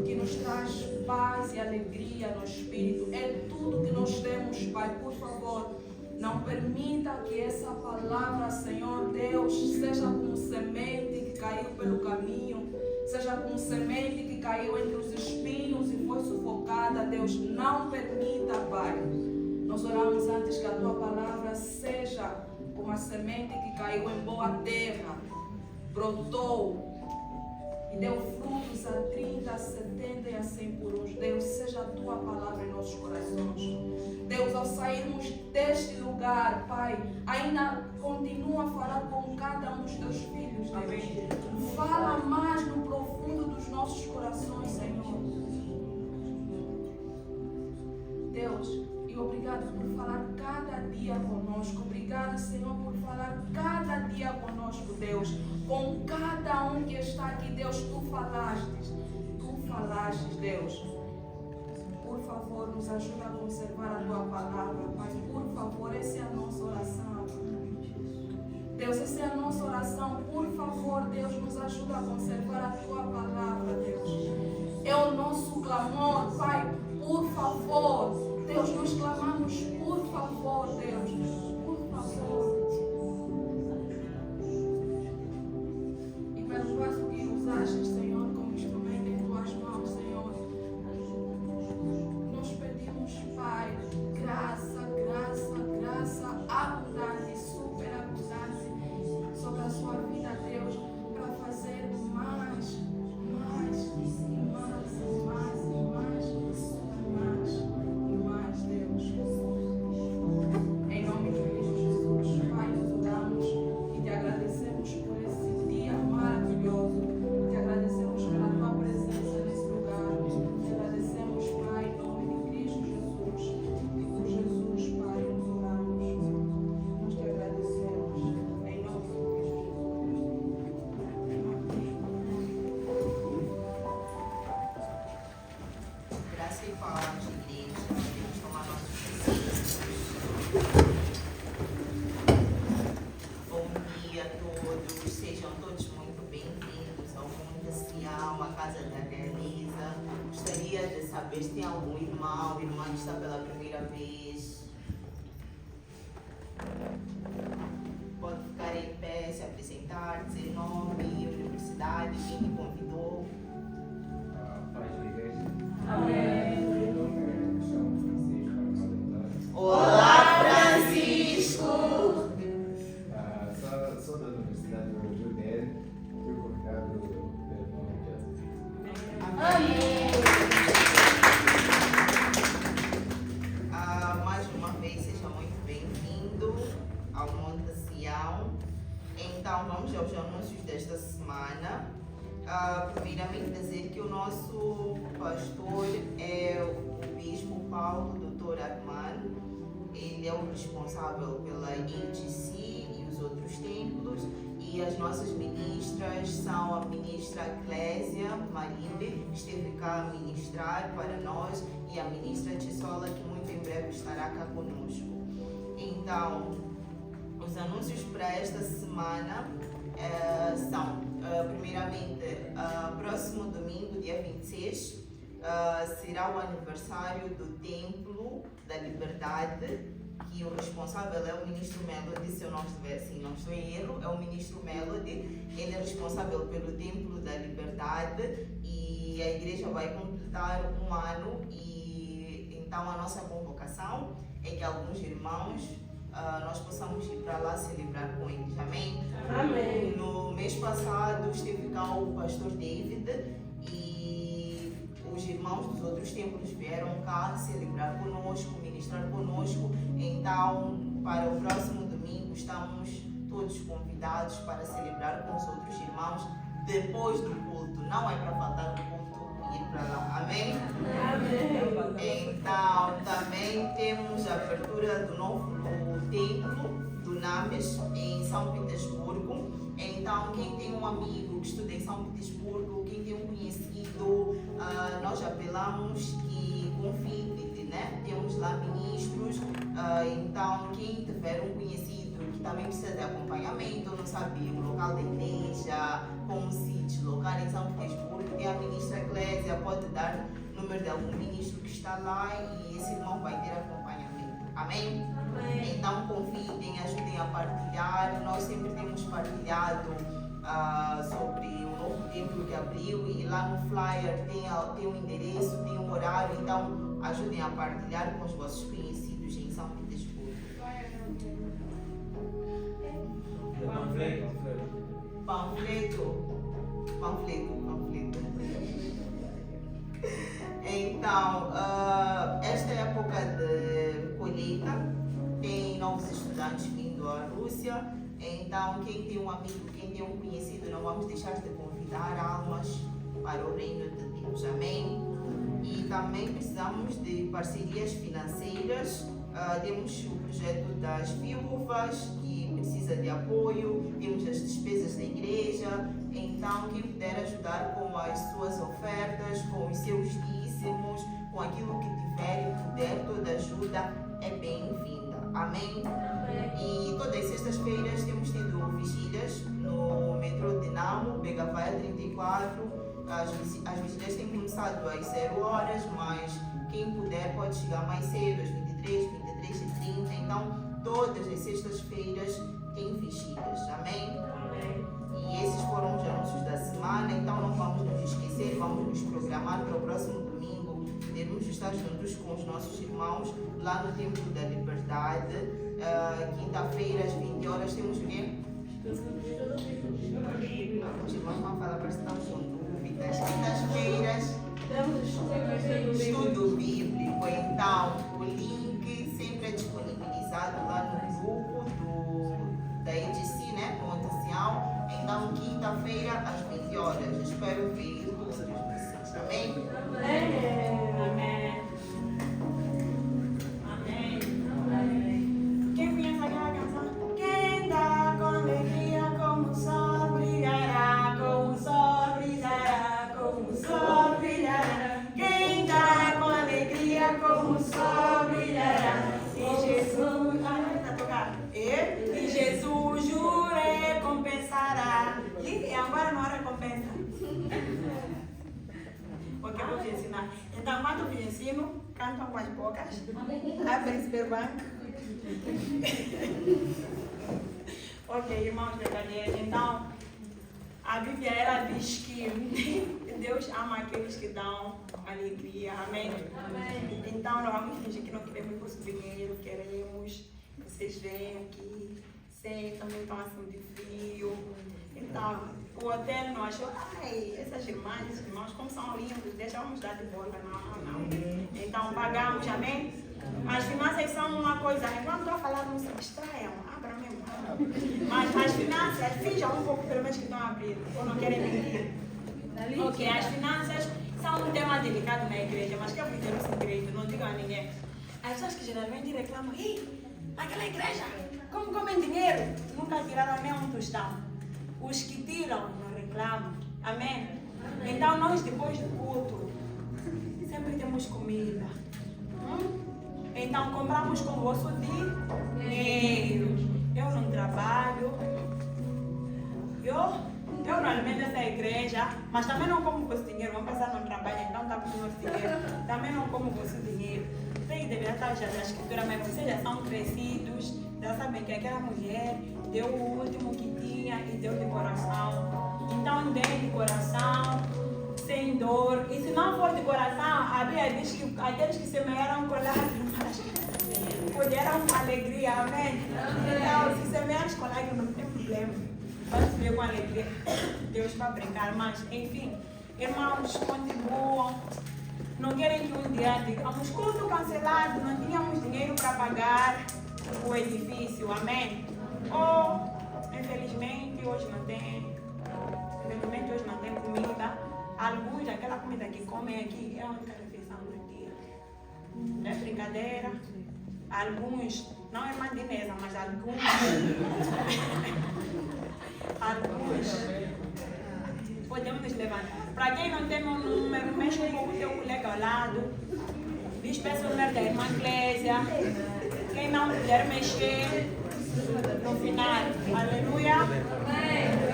que nos traz paz e alegria no Espírito. É tudo que nós temos, Pai. Por favor, não permita que essa palavra, Senhor Deus, seja como semente que caiu pelo caminho, seja como semente que caiu entre os espinhos e foi sufocada. Deus, não permita, Pai. Nós oramos antes que a Tua palavra seja como a semente que caiu em boa terra, brotou e deu frutos a 30, a 70 e a 100 por uns. Deus, seja a Tua palavra em nossos corações. Deus, ao sairmos deste lugar, Pai, ainda continua a falar com cada um dos Teus filhos, Deus. Amém. Fala mais no profundo dos nossos corações, Senhor. Deus, e obrigado por falar cada dia conosco. Obrigado, Senhor, por falar cada dia conosco, Deus. Com cada um que está aqui, Deus, Tu falastes. Tu falastes, Deus. Por favor, nos ajuda a conservar a Tua palavra, Pai. Por favor, essa é a nossa oração. Deus, essa é a nossa oração. Por favor, Deus, nos ajuda a conservar a Tua palavra, Deus. É o nosso clamor, Pai. Por favor, Deus, nós clamamos, por favor, Deus, por favor. E pelo vaso que usaste, Senhor, como instrumento em Tuas mãos, Senhor, nós pedimos, Pai, graça, graça, graça abundante, superabundante sobre a sua vida, Deus, para fazer mais, mais e mais e mais e mais. Deus, em nome de Cristo Jesus, Pai, nós oramos e te agradecemos por esse dia maravilhoso, te agradecemos pela Tua presença nesse lugar, te agradecemos, Pai, em nome de Cristo Jesus, e por Jesus, Pai, nós oramos, nós te agradecemos, em nome de Cristo. Graça e paz, igreja. Vamos tomar nosso Bom dia a todos. Sejam todos muito bem-vindos ao Monte Sião, a casa da Realiza. Gostaria de saber se tem algum irmão, irmã que está pela primeira vez. Pode ficar em pé, se apresentar, dizer nome, universidade, quem te convidou. Paz da igreja. Amém. Meu nome é Francisco. Olá, Francisco! Sou da Universidade do Judéia. Fui convidado pelo nome de Jesus. Amém. Mais uma vez, seja muito bem-vindo ao Monte Sião. Então, vamos aos anúncios desta semana. Primeiramente, dizer que o nosso pastor é o Bispo Paulo Dr. Armando. Ele é o responsável pela IGC e os outros templos. E as nossas ministras são a ministra Clésia Marinde, que esteve cá a ministrar para nós, e a ministra Tissola, que muito em breve estará cá conosco. Então, os anúncios para esta semana são, primeiramente, próximo domingo, dia 26, será o aniversário do Templo da Liberdade, que o responsável é o ministro Melody. Se eu não estiver assim, não estou em erro, é o ministro Melody. Ele é responsável pelo Templo da Liberdade e a igreja vai completar um ano, e então a nossa convocação é que alguns irmãos nós possamos ir para lá celebrar com eles. Amém? Amém. No mês passado esteve cá o pastor David e os irmãos dos outros templos vieram cá celebrar conosco, ministrar conosco. Então, para o próximo domingo estamos todos convidados para celebrar com os outros irmãos depois do culto. Não é para faltar no culto e ir para lá. Amém? Então, também temos a abertura do novo templo do Names em São Petersburgo. Então, quem tem um amigo que estuda em São Petersburgo, quem tem um conhecido, nós apelamos que convide, né? Temos lá ministros. Então, quem tiver um conhecido que também precisa de acompanhamento, não sabe o local da igreja, como se deslocar em São Petersburgo, tem a ministra Eclésia, pode dar o número de algum ministro que está lá e esse irmão vai ter acompanhamento. Amém? Então convidem, ajudem a partilhar. Nós sempre temos partilhado sobre o novo templo que abriu e lá no flyer tem um endereço, tem um horário. Então ajudem a partilhar com os vossos conhecidos em São Petersburgo. Panfleto. Então, esta é a época de colheita, tem novos estudantes vindo à Rússia, então quem tem um amigo, quem tem um conhecido, não vamos deixar de convidar almas para o reino de Deus, amém? E também precisamos de parcerias financeiras, temos o projeto das viúvas, que precisa de apoio, temos as despesas da igreja, então quem puder ajudar com as suas ofertas, com os seus dízimos, com aquilo que tiver e puder, toda ajuda é bem-vinda. Amém? E todas as sextas-feiras temos tido vigílias no metrô Dinamo, Begavaia 34. As vigílias têm começado às 0 horas, mas quem puder pode chegar mais cedo, às 23, 23 e 30. Então, todas as sextas-feiras tem vigílias. Amém? E esses foram os anúncios da semana, então não vamos nos esquecer, vamos nos programar para o próximo domingo, podermos estar juntos com os nossos irmãos lá no Templo da Liberdade. Quinta-feira, às 20 horas, temos o quê? Os irmãos vão falar para estar com dúvidas. Quintas-feiras, estudo bíblico. Então, o link sempre é disponibilizado lá no grupo da EDC, né? Pontuação. Então, quinta-feira, às 20 horas. Espero ver todos vocês. Amém? Quem conhece aquela canção? Quem dá com alegria como o sol brilhará, como o sol brilhará, como o sol brilhará. Quem dá com alegria como o sol brilhará. E Jesus, e Jesus jura recompensará. E agora não há recompensa. Porque eu vou te ensinar. Então, quando eu te ensino, cantam com as bocas, abrem esse banco. Ok, irmãos verdadeiro. Então, a Bíblia ela diz que Deus ama aqueles que dão alegria. Amém? Então, não vamos fingir que não queremos o dinheiro, queremos. Vocês vêm aqui, sentam, não estão assim de frio. Então, o hotel não achou, ai, essas irmãs, esses irmãos, como são lindos, deixa vamos dar de volta. Não. Então, pagamos, amém? As finanças são uma coisa, enquanto estou a falar, não se distraiam, abram mesmo. Mas as finanças, finjam um pouco, pelo menos que estão a abrir, ou não querem mentir. Ok, as finanças são um tema delicado na igreja, mas quero dizer um segredo, não digo a ninguém. As pessoas que geralmente reclamam, naquela igreja, como comem dinheiro? Nunca tiraram nem um tostão. Os que tiram não reclamam. Amém? Então nós depois do culto sempre temos comida. Então compramos com o vosso dinheiro. Eu não trabalho. Eu não alimento essa igreja, mas também não como o vosso dinheiro. Vamos pensar no trabalho, então está com o nosso dinheiro. Também não como o vosso dinheiro. Vocês deveriam estar já na escritura, mas vocês já são crescidos, já sabem que aquela mulher deu o último que tinha e deu de coração. Então dê de coração, sem dor. E se não for de coração, a Bíblia diz que aqueles que semearam com lágrimas colheram com alegria, amém? Então, se semeares com lágrimas, não tem problema. Pode ver com alegria. Deus vai brincar, mas enfim, irmãos, contribuam. Não querem que um dia digamos culto cancelado, não tínhamos dinheiro para pagar o edifício, amém? Ou, infelizmente, hoje não tem. Infelizmente, hoje comem aqui é a única refeição do dia. Não é brincadeira. Alguns, não é mandinesa, mas alguns podemos nos levantar. Para quem não tem meu número, mexe um pouco o teu colega ao lado. Diz peço o número da irmã Clésia. Quem não puder mexer, no final. Aleluia.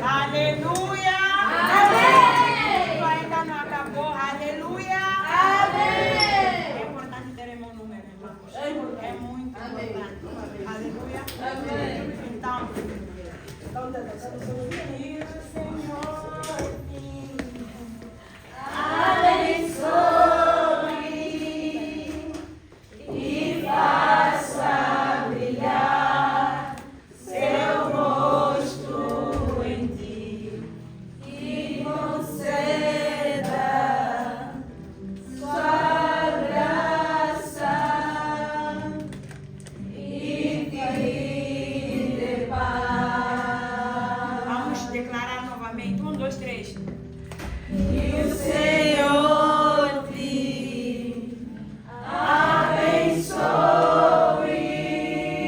Aleluia.